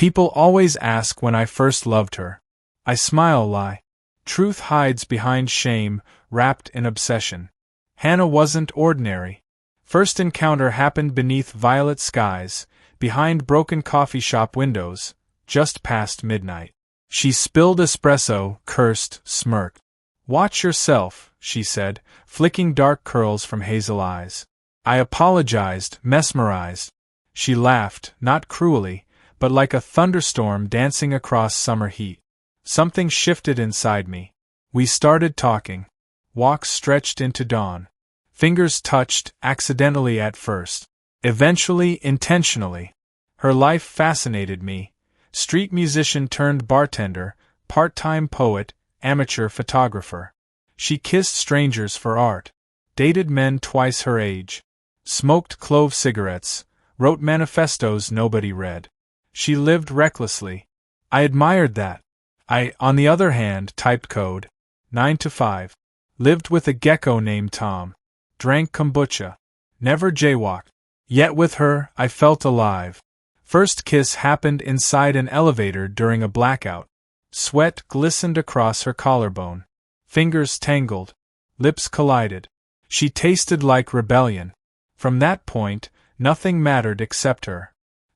People always ask when I first loved her. I smile, lie. Truth hides behind shame, wrapped in obsession. Hannah wasn't ordinary. First encounter happened beneath violet skies, behind broken coffee shop windows, just past midnight. She spilled espresso, cursed, smirked. "Watch yourself," she said, flicking dark curls from hazel eyes. I apologized, mesmerized. She laughed, not cruelly, but like a thunderstorm dancing across summer heat. Something shifted inside me. We started talking. Walks stretched into dawn. Fingers touched, accidentally at first. Eventually, intentionally. Her life fascinated me. Street musician turned bartender, part-time poet, amateur photographer. She kissed strangers for art. Dated men twice her age. Smoked clove cigarettes. Wrote manifestos nobody read. She lived recklessly. I admired that. I, on the other hand, typed code. 9 to 5. Lived with a gecko named Tom. Drank kombucha. Never jaywalked. Yet with her, I felt alive. First kiss happened inside an elevator during a blackout. Sweat glistened across her collarbone. Fingers tangled. Lips collided. She tasted like rebellion. From that point, nothing mattered except her.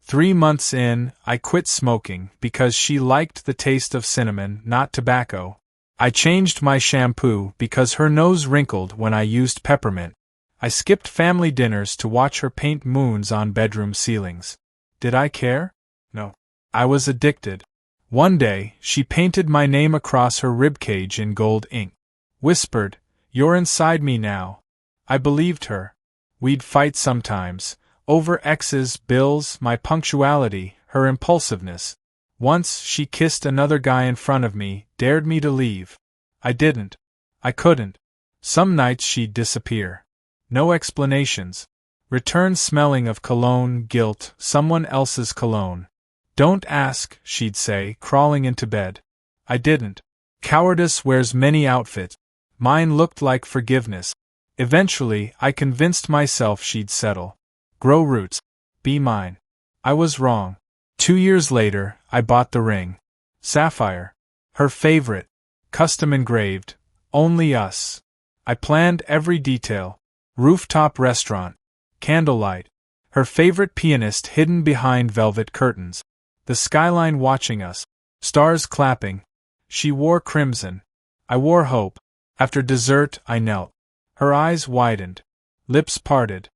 3 months in, I quit smoking because she liked the taste of cinnamon, not tobacco. I changed my shampoo because her nose wrinkled when I used peppermint. I skipped family dinners to watch her paint moons on bedroom ceilings. Did I care? No. I was addicted. One day, she painted my name across her ribcage in gold ink. Whispered, "You're inside me now." I believed her. We'd fight sometimes. Over exes, bills, my punctuality, her impulsiveness. Once she kissed another guy in front of me, dared me to leave. I didn't. I couldn't. Some nights she'd disappear. No explanations. Return smelling of cologne, guilt, someone else's cologne. "Don't ask," she'd say, crawling into bed. I didn't. Cowardice wears many outfits. Mine looked like forgiveness. Eventually, I convinced myself she'd settle. Grow roots. Be mine. I was wrong. 2 years later, I bought the ring. Sapphire. Her favorite. Custom engraved. Only us. I planned every detail. Rooftop restaurant. Candlelight. Her favorite pianist hidden behind velvet curtains. The skyline watching us. Stars clapping. She wore crimson. I wore hope. After dessert, I knelt. Her eyes widened. Lips parted.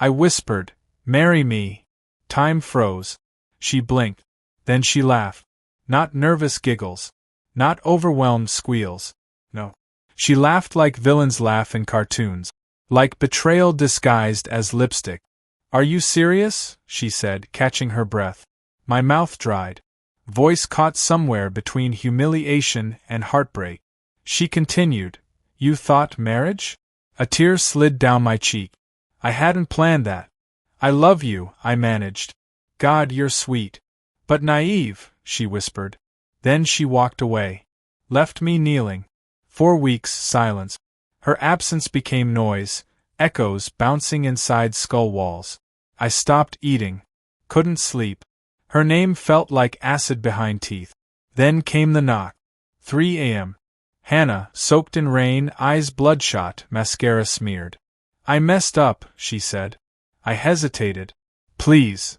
I whispered, "Marry me." Time froze. She blinked. Then she laughed. Not nervous giggles. Not overwhelmed squeals. No. She laughed like villains laugh in cartoons. Like betrayal disguised as lipstick. "Are you serious?" she said, catching her breath. My mouth dried. Voice caught somewhere between humiliation and heartbreak. She continued, "You thought marriage?" A tear slid down my cheek. I hadn't planned that. "I love you," I managed. "God, you're sweet." "But naive," she whispered. Then she walked away. Left me kneeling. 4 weeks, silence. Her absence became noise, echoes bouncing inside skull walls. I stopped eating. Couldn't sleep. Her name felt like acid behind teeth. Then came the knock. 3 a.m. Hannah, soaked in rain, eyes bloodshot, mascara smeared. "I messed up," she said. I hesitated. "Please."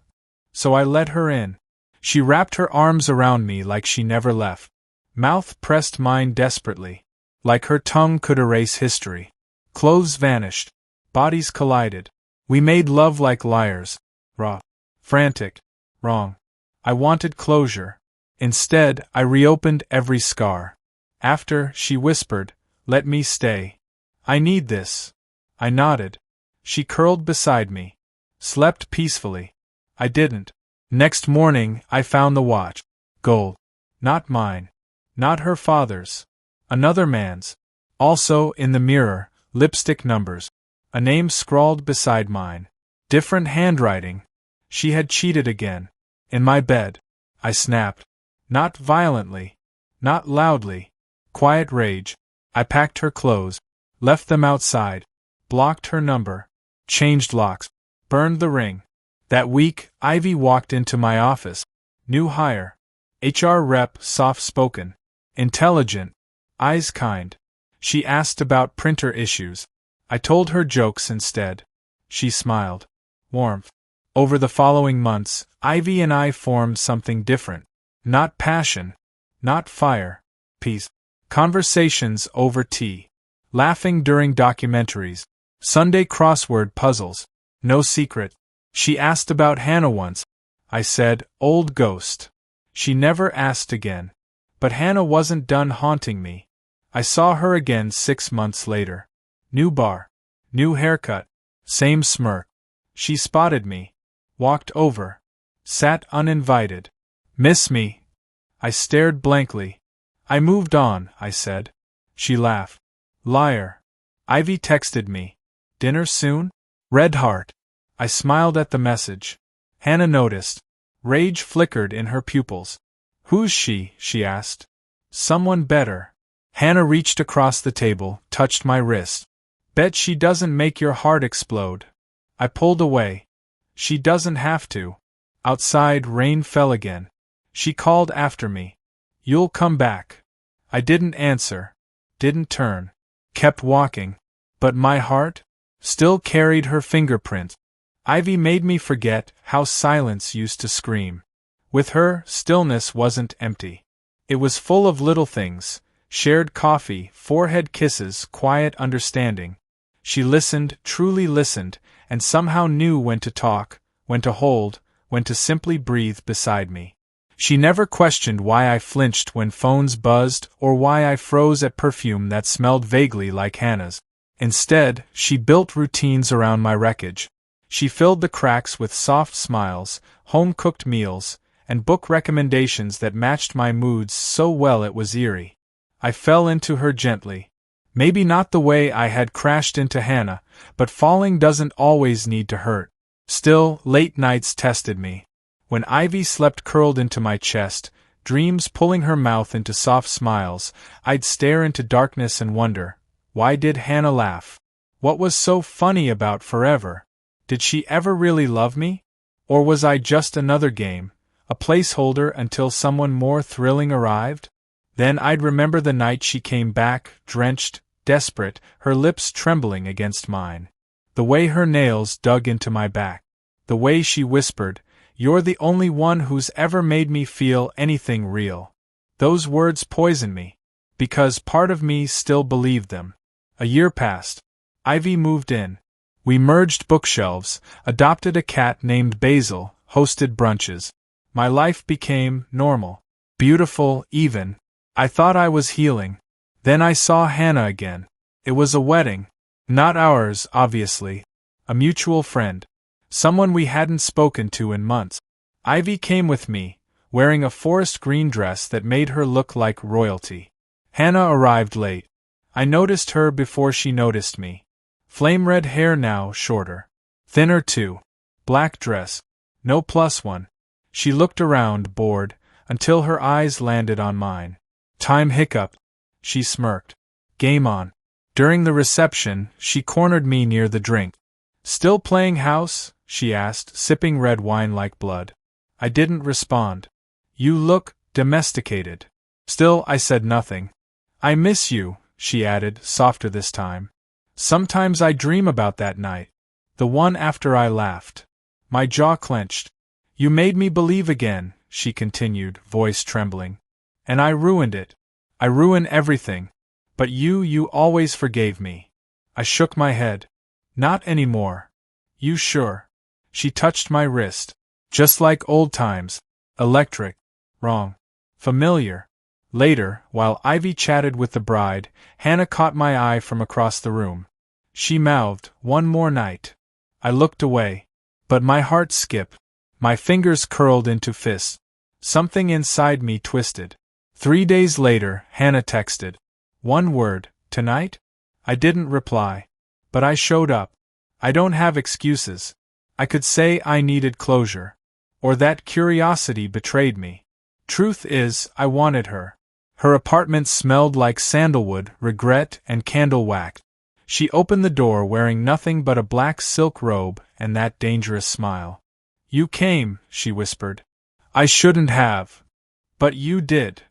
So I let her in. She wrapped her arms around me like she never left. Mouth pressed mine desperately. Like her tongue could erase history. Clothes vanished. Bodies collided. We made love like liars. Raw. Frantic. Wrong. I wanted closure. Instead, I reopened every scar. After, she whispered, "Let me stay. I need this." I nodded. She curled beside me. Slept peacefully. I didn't. Next morning, I found the watch. Gold. Not mine. Not her father's. Another man's. Also, in the mirror, lipstick numbers. A name scrawled beside mine. Different handwriting. She had cheated again. In my bed. I snapped. Not violently. Not loudly. Quiet rage. I packed her clothes. Left them outside. Blocked her number. Changed locks. Burned the ring. That week, Ivy walked into my office. New hire. HR rep, soft-spoken. Intelligent. Eyes kind. She asked about printer issues. I told her jokes instead. She smiled. Warmth. Over the following months, Ivy and I formed something different. Not passion. Not fire. Peace. Conversations over tea. Laughing during documentaries. Sunday crossword puzzles. No secret. She asked about Hannah once. I said, old ghost. She never asked again. But Hannah wasn't done haunting me. I saw her again 6 months later. New bar. New haircut. Same smirk. She spotted me. Walked over. Sat uninvited. Miss me? I stared blankly. I moved on, I said. She laughed. Liar. Ivy texted me. Dinner soon? Red heart. I smiled at the message. Hannah noticed. Rage flickered in her pupils. Who's she? She asked. Someone better. Hannah reached across the table, touched my wrist. Bet she doesn't make your heart explode. I pulled away. She doesn't have to. Outside, rain fell again. She called after me. You'll come back. I didn't answer. Didn't turn. Kept walking. But my heart still carried her fingerprint. Ivy made me forget how silence used to scream. With her, stillness wasn't empty. It was full of little things. Shared coffee, forehead kisses, quiet understanding. She listened, truly listened, and somehow knew when to talk, when to hold, when to simply breathe beside me. She never questioned why I flinched when phones buzzed or why I froze at perfume that smelled vaguely like Hannah's. Instead, she built routines around my wreckage. She filled the cracks with soft smiles, home-cooked meals, and book recommendations that matched my moods so well it was eerie. I fell into her gently. Maybe not the way I had crashed into Hannah, but falling doesn't always need to hurt. Still, late nights tested me. When Ivy slept curled into my chest, dreams pulling her mouth into soft smiles, I'd stare into darkness and wonder, why did Hannah laugh? What was so funny about forever? Did she ever really love me? Or was I just another game, a placeholder until someone more thrilling arrived? Then I'd remember the night she came back, drenched, desperate, her lips trembling against mine. The way her nails dug into my back. The way she whispered, "You're the only one who's ever made me feel anything real." Those words poisoned me, because part of me still believed them. A year passed. Ivy moved in. We merged bookshelves, adopted a cat named Basil, hosted brunches. My life became normal, beautiful, even. I thought I was healing. Then I saw Hannah again. It was a wedding. Not ours, obviously. A mutual friend. Someone we hadn't spoken to in months. Ivy came with me, wearing a forest green dress that made her look like royalty. Hannah arrived late. I noticed her before she noticed me. Flame red hair now shorter. Thinner too. Black dress. No plus one. She looked around, bored, until her eyes landed on mine. Time hiccup. She smirked. Game on. During the reception, she cornered me near the drink. Still playing house? She asked, sipping red wine like blood. I didn't respond. You look domesticated. Still, I said nothing. I miss you, she added, softer this time. Sometimes I dream about that night. The one after I laughed. My jaw clenched. You made me believe again, she continued, voice trembling. And I ruined it. I ruin everything. But you always forgave me. I shook my head. Not anymore. You sure? She touched my wrist. Just like old times. Electric. Wrong. Familiar. Later, while Ivy chatted with the bride, Hannah caught my eye from across the room. She mouthed, "One more night." I looked away. But my heart skipped. My fingers curled into fists. Something inside me twisted. 3 days later, Hannah texted. One word, tonight? I didn't reply. But I showed up. I don't have excuses. I could say I needed closure. Or that curiosity betrayed me. Truth is, I wanted her. Her apartment smelled like sandalwood, regret, and candle wax. She opened the door wearing nothing but a black silk robe and that dangerous smile. You came, she whispered. I shouldn't have. But you did.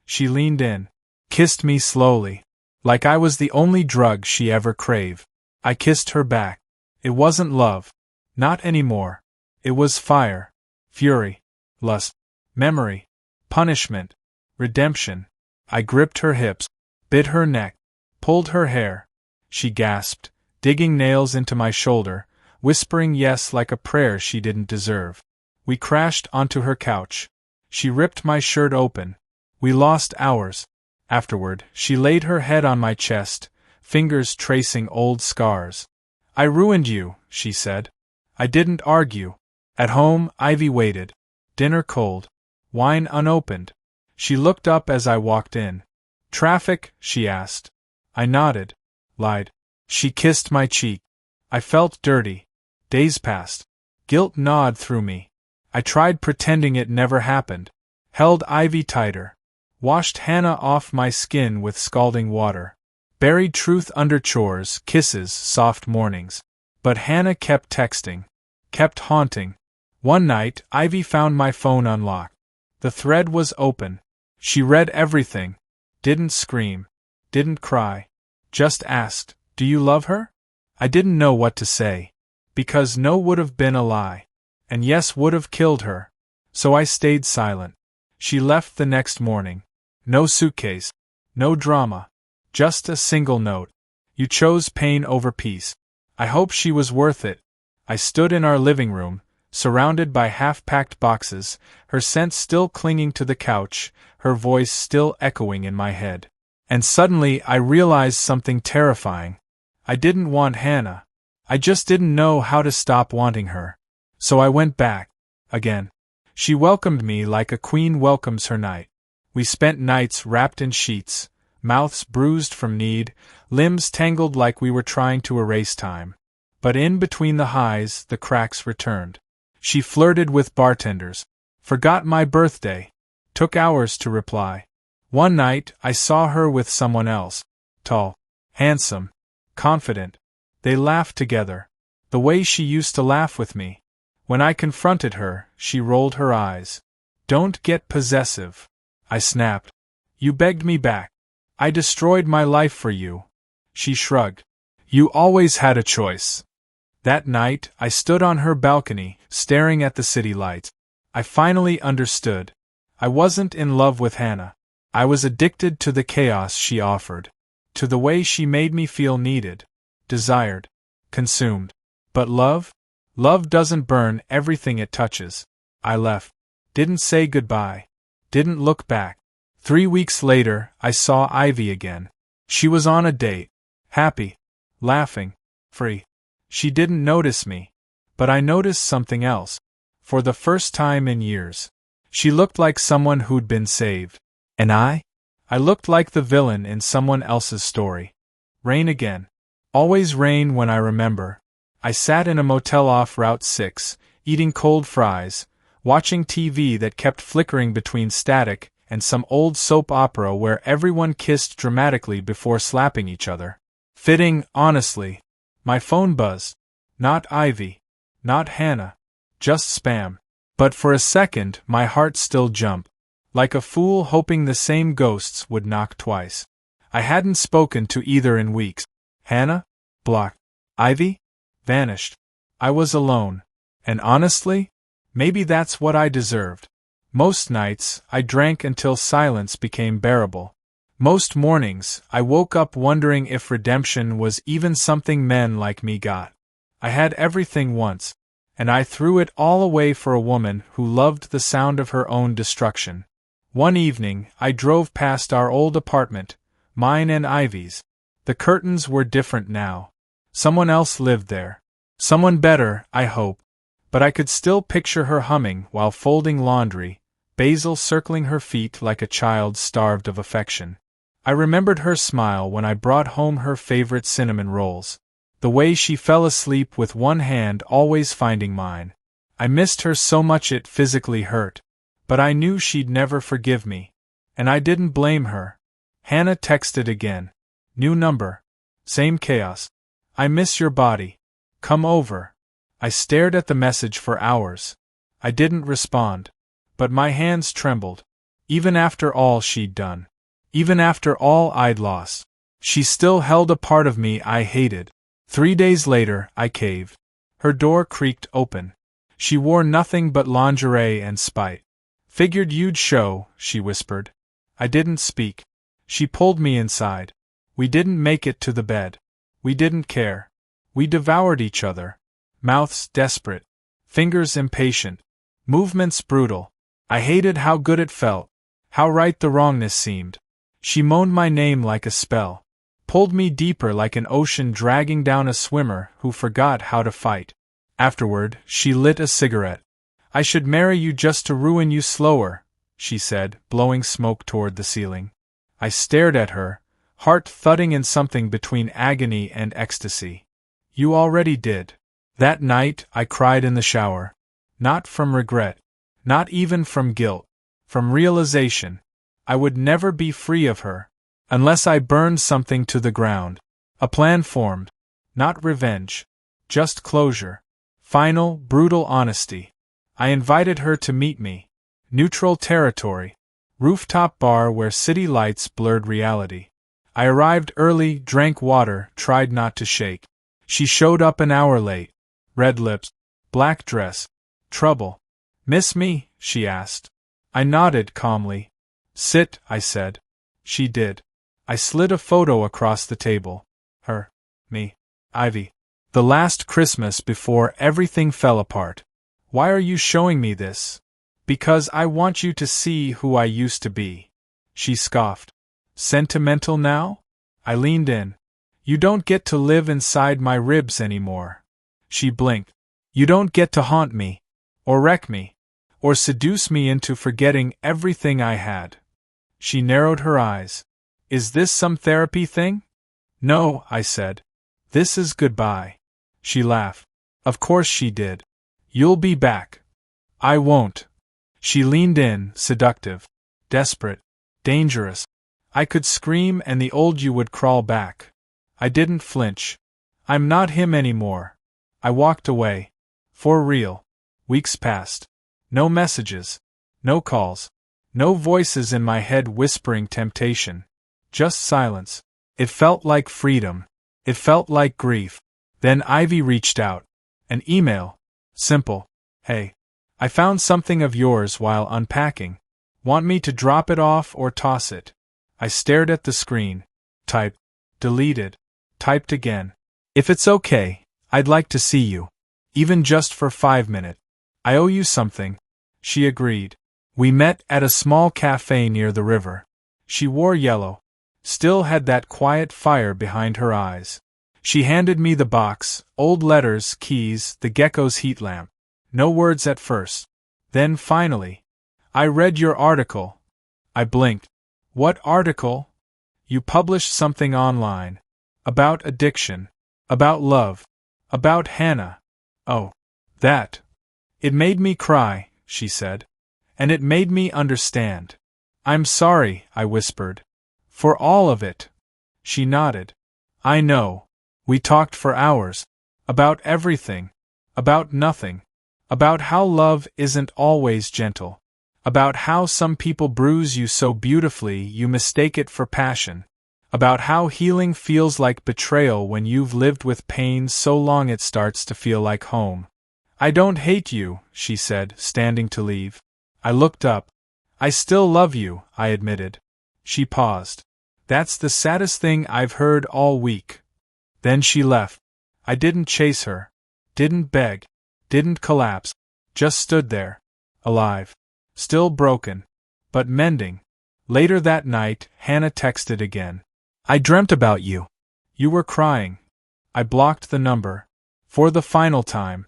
She leaned in, kissed me slowly, like I was the only drug she ever craved. I kissed her back. It wasn't love. Not anymore. It was fire, fury, lust, memory, punishment, redemption. I gripped her hips, bit her neck, pulled her hair. She gasped, digging nails into my shoulder, whispering yes like a prayer she didn't deserve. We crashed onto her couch. She ripped my shirt open. We lost hours. Afterward, she laid her head on my chest, fingers tracing old scars. I ruined you, she said. I didn't argue. At home, Ivy waited. Dinner cold. Wine unopened. She looked up as I walked in. Traffic? She asked. I nodded. Lied. She kissed my cheek. I felt dirty. Days passed. Guilt gnawed through me. I tried pretending it never happened. Held Ivy tighter. Washed Hannah off my skin with scalding water. Buried truth under chores, kisses, soft mornings. But Hannah kept texting. Kept haunting. One night, Ivy found my phone unlocked. The thread was open. She read everything. Didn't scream. Didn't cry. Just asked, "Do you love her?" I didn't know what to say. Because no would have been a lie. And yes would have killed her. So I stayed silent. She left the next morning. No suitcase. No drama. Just a single note. You chose pain over peace. I hope she was worth it. I stood in our living room, surrounded by half-packed boxes, her scent still clinging to the couch, her voice still echoing in my head. And suddenly I realized something terrifying. I didn't want Hannah. I just didn't know how to stop wanting her. So I went back. Again. She welcomed me like a queen welcomes her knight. We spent nights wrapped in sheets, mouths bruised from need, limbs tangled like we were trying to erase time. But in between the highs, the cracks returned. She flirted with bartenders. Forgot my birthday. Took hours to reply. One night, I saw her with someone else. Tall. Handsome. Confident. They laughed together. The way she used to laugh with me. When I confronted her, she rolled her eyes. "Don't get possessive," I snapped. "You begged me back. I destroyed my life for you." She shrugged. "You always had a choice." That night, I stood on her balcony, staring at the city lights. I finally understood. I wasn't in love with Hannah. I was addicted to the chaos she offered. To the way she made me feel needed. Desired. Consumed. But love? Love doesn't burn everything it touches. I left. Didn't say goodbye. Didn't look back. 3 weeks later, I saw Ivy again. She was on a date. Happy. Laughing. Free. She didn't notice me. But I noticed something else. For the first time in years. She looked like someone who'd been saved. And I looked like the villain in someone else's story. Rain again. Always rain when I remember. I sat in a motel off Route 6, eating cold fries, watching TV that kept flickering between static and some old soap opera where everyone kissed dramatically before slapping each other. Fitting, honestly. My phone buzzed. Not Ivy. Not Hannah. Just spam. But for a second, my heart still jumped. Like a fool hoping the same ghosts would knock twice. I hadn't spoken to either in weeks. Hannah? Blocked. Ivy? Vanished. I was alone. And honestly, maybe that's what I deserved. Most nights, I drank until silence became bearable. Most mornings, I woke up wondering if redemption was even something men like me got. I had everything once, and I threw it all away for a woman who loved the sound of her own destruction. One evening, I drove past our old apartment, mine and Ivy's. The curtains were different now. Someone else lived there. Someone better, I hope. But I could still picture her humming while folding laundry, Basil circling her feet like a child starved of affection. I remembered her smile when I brought home her favorite cinnamon rolls. The way she fell asleep with one hand always finding mine. I missed her so much it physically hurt. But I knew she'd never forgive me. And I didn't blame her. Hannah texted again. New number. Same chaos. I miss your body. Come over. I stared at the message for hours. I didn't respond. but my hands trembled. Even after all she'd done. Even after all I'd lost. She still held a part of me I hated. 3 days later, I caved. Her door creaked open. She wore nothing but lingerie and spite. Figured you'd show, she whispered. I didn't speak. She pulled me inside. We didn't make it to the bed. We didn't care. We devoured each other. Mouths desperate. Fingers impatient. Movements brutal. I hated how good it felt. How right the wrongness seemed. She moaned my name like a spell. Pulled me deeper like an ocean dragging down a swimmer who forgot how to fight. Afterward, she lit a cigarette. I should marry you just to ruin you slower, she said, blowing smoke toward the ceiling. I stared at her, heart thudding in something between agony and ecstasy. You already did. That night, I cried in the shower. Not from regret. Not even from guilt. From realization. I would never be free of her. Unless I burned something to the ground. A plan formed. Not revenge. Just closure. Final, brutal honesty. I invited her to meet me. Neutral territory. Rooftop bar where city lights blurred reality. I arrived early, drank water, tried not to shake. She showed up an hour late. Red lips. Black dress. Trouble. Miss me? She asked. I nodded calmly. Sit, I said. She did. I slid a photo across the table. Her. Me. Ivy. The last Christmas before everything fell apart. Why are you showing me this? Because I want you to see who I used to be. She scoffed. Sentimental now? I leaned in. You don't get to live inside my ribs anymore. She blinked. You don't get to haunt me. Or wreck me. Or seduce me into forgetting everything I had. She narrowed her eyes. Is this some therapy thing? No, I said. This is goodbye. She laughed. Of course she did. You'll be back. I won't. She leaned in, seductive. Desperate. Dangerous. I could scream and the old you would crawl back. I didn't flinch. I'm not him anymore. I walked away. For real. Weeks passed. No messages. No calls. No voices in my head whispering temptation. Just silence. It felt like freedom. It felt like grief. Then Ivy reached out. An email. Simple. Hey. I found something of yours while unpacking. Want me to drop it off or toss it? I stared at the screen. Typed. Deleted. Typed again. If it's okay, I'd like to see you. Even just for 5 minutes. I owe you something. She agreed. We met at a small cafe near the river. She wore yellow. Still had that quiet fire behind her eyes. She handed me the box, old letters, keys, the gecko's heat lamp. No words at first. Then finally. I read your article. I blinked. What article? You published something online. About addiction. About love. About Hannah. Oh. That. It made me cry, she said. And it made me understand. I'm sorry, I whispered. For all of it. She nodded. I know. We talked for hours. About everything. About nothing. About how love isn't always gentle. About how some people bruise you so beautifully you mistake it for passion. About how healing feels like betrayal when you've lived with pain so long it starts to feel like home. I don't hate you, she said, standing to leave. I looked up. I still love you, I admitted. She paused. That's the saddest thing I've heard all week. Then she left. I didn't chase her. Didn't beg. Didn't collapse. Just stood there. Alive. Still broken. But mending. Later that night, Hannah texted again. I dreamt about you. You were crying. I blocked the number. For the final time.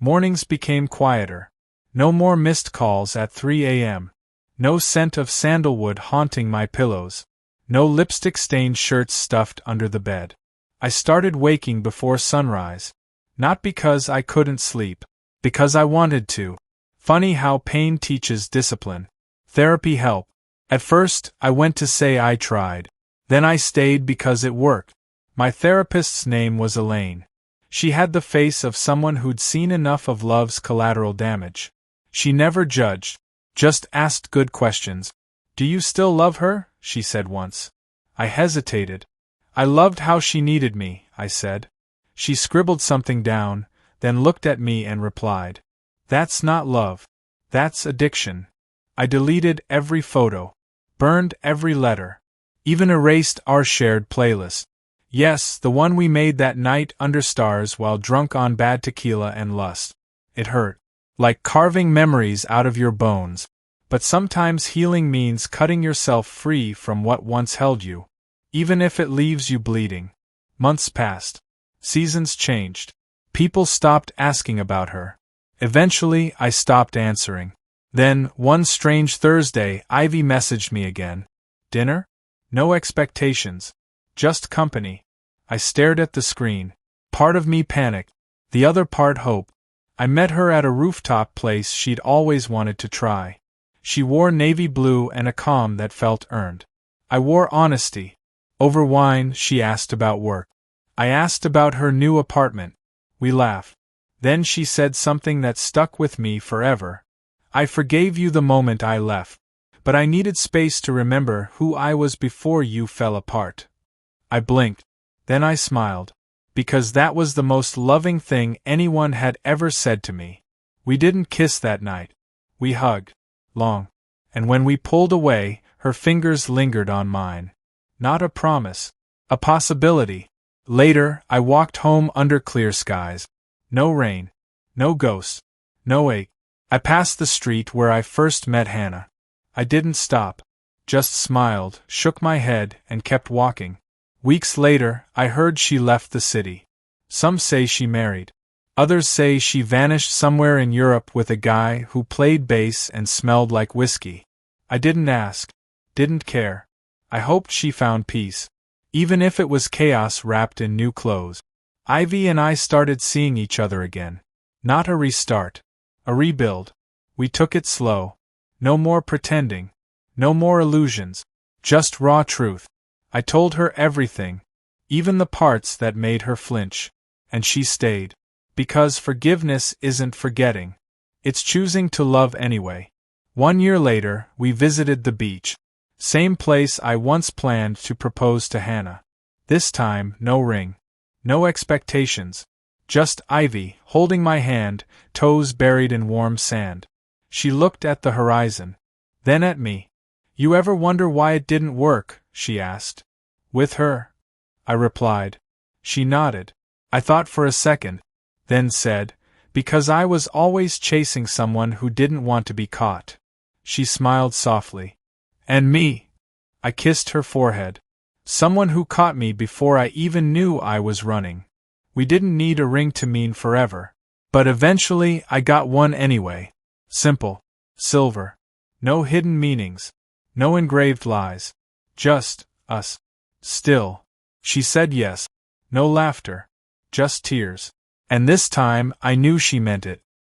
Mornings became quieter. No more missed calls at 3 a.m. No scent of sandalwood haunting my pillows. No lipstick-stained shirts stuffed under the bed. I started waking before sunrise. Not because I couldn't sleep. Because I wanted to. Funny how pain teaches discipline. Therapy helped. At first, I went to say I tried. Then I stayed because it worked. My therapist's name was Elaine. She had the face of someone who'd seen enough of love's collateral damage. She never judged. Just asked good questions. Do you still love her? She said once. I hesitated. I loved how she needed me, I said. She scribbled something down, then looked at me and replied. That's not love. That's addiction. I deleted every photo, burned every letter, even erased our shared playlist. Yes, the one we made that night under stars while drunk on bad tequila and lust. It hurt. Like carving memories out of your bones. But sometimes healing means cutting yourself free from what once held you, even if it leaves you bleeding. Months passed. Seasons changed. People stopped asking about her. Eventually, I stopped answering. Then, one strange Thursday, Ivy messaged me again. Dinner? No expectations. Just company. I stared at the screen. Part of me panicked. The other part hope. I met her at a rooftop place she'd always wanted to try. She wore navy blue and a calm that felt earned. I wore honesty. Over wine, she asked about work. I asked about her new apartment. We laughed. Then she said something that stuck with me forever. I forgave you the moment I left, but I needed space to remember who I was before you fell apart. I blinked. Then I smiled. Because that was the most loving thing anyone had ever said to me. We didn't kiss that night. We hugged. Long. And when we pulled away, her fingers lingered on mine. Not a promise. A possibility. Later, I walked home under clear skies. No rain. No ghosts. No ache. I passed the street where I first met Hannah. I didn't stop. Just smiled, shook my head, and kept walking. Weeks later, I heard she left the city. Some say she married. Others say she vanished somewhere in Europe with a guy who played bass and smelled like whiskey. I didn't ask. Didn't care. I hoped she found peace. Even if it was chaos wrapped in new clothes. Ivy and I started seeing each other again. Not a restart. A rebuild. We took it slow. No more pretending. No more illusions. Just raw truth. I told her everything. Even the parts that made her flinch. And she stayed. Because forgiveness isn't forgetting. It's choosing to love anyway. 1 year later, we visited the beach. Same place I once planned to propose to Hannah. This time, no ring. No expectations. Just Ivy, holding my hand, toes buried in warm sand. She looked at the horizon. Then at me. You ever wonder why it didn't work? She asked. With her? I replied. She nodded. I thought for a second. Then said, because I was always chasing someone who didn't want to be caught. She smiled softly. And me? I kissed her forehead. Someone who caught me before I even knew I was running. We didn't need a ring to mean forever. But eventually I got one anyway. Simple. Silver. No hidden meanings. No engraved lies. Just us. Still. She said yes. No laughter. Just tears. And this time I knew she meant it.